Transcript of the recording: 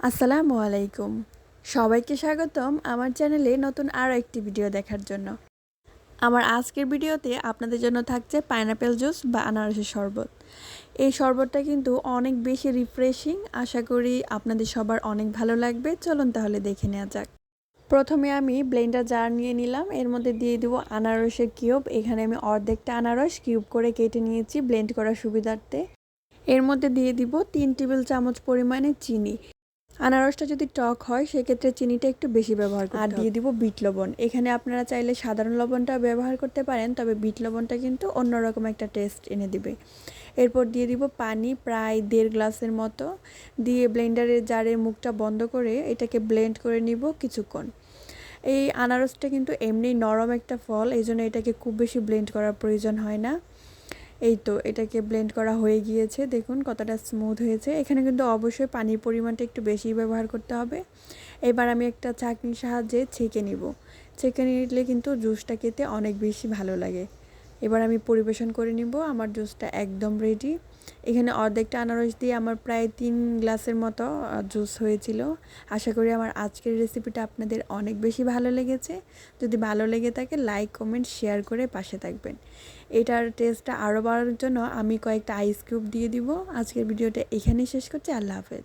আসসালামু আলাইকুম। সবাইকে স্বাগতম আমার চ্যানেলে নতুন আরও একটি ভিডিও দেখার জন্য। আমার আজকের ভিডিওতে আপনাদের জন্য থাকছে পাইনাপেল জুস বা আনারসের শরবত। এই শরবতটা কিন্তু অনেক বেশি রিফ্রেশিং, আশা করি আপনাদের সবার অনেক ভালো লাগবে। চলুন তাহলে দেখে নেওয়া যাক। প্রথমে আমি ব্লেন্ডার জার নিয়ে নিলাম, এর মধ্যে দিয়ে দেবো আনারসের কিউব। এখানে আমি অর্ধেকটা আনারস কিউব করে কেটে নিয়েছি ব্লেন্ড করার সুবিধার্থে। এর মধ্যে দিয়ে দিব 3 টেবিল চামচ পরিমাণে চিনি। আনারসটা যদি টক হয় সেক্ষেত্রে চিনিটা একটু বেশি ব্যবহার করতে হবে। আর দিয়ে দিব বিট লবণ। এখানে আপনারা চাইলে সাধারণ লবণটা ব্যবহার করতে পারেন, তবে বিট লবণটা কিন্তু অন্যরকম একটা টেস্ট এনে দিবে। এরপর দিয়ে দিব পানি প্রায় 1.5 গ্লাসের মতো, দিয়ে ব্লেন্ডারের জারের মুখটা বন্ধ করে এটাকে ব্লেন্ড করে নিব কিছুক্ষণ। এই আনারসটা কিন্তু এমনি নরম একটা ফল, এই জন্য এটাকে খুব বেশি ব্লেন্ড করার প্রয়োজন হয় না। এই তো এটাকে ব্লেন্ড করা হয়ে গিয়েছে, দেখুন কতটা স্মুথ হয়েছে। এখানে কিন্তু অবশ্যই পানির পরিমাণটা একটু বেশি ব্যবহার করতে হবে। এবার আমি একটা ছাঁকনির সাহায্যে ছেঁকে নিব। ছেঁকে নিলে কিন্তু জুসটা খেতে অনেক বেশি ভালো লাগে। এবার আমি পরিবেশন করে নিব। আমার জুসটা একদম রেডি। এখানে অর্ধেকটা আনারস দিয়ে আমার প্রায় 3 গ্লাসের মতো জুস হয়েছিল। আশা করি আমার আজকের রেসিপিটা আপনাদের অনেক বেশি ভালো লেগেছে। যদি ভালো লেগে থাকে লাইক কমেন্ট শেয়ার করে পাশে থাকবেন। এটার টেস্টটা আরও বাড়ানোর জন্য আমি কয়েকটা আইস কিউব দিয়ে দিব। আজকের ভিডিওটা এখানেই শেষ করছি। আল্লাহ হাফেজ।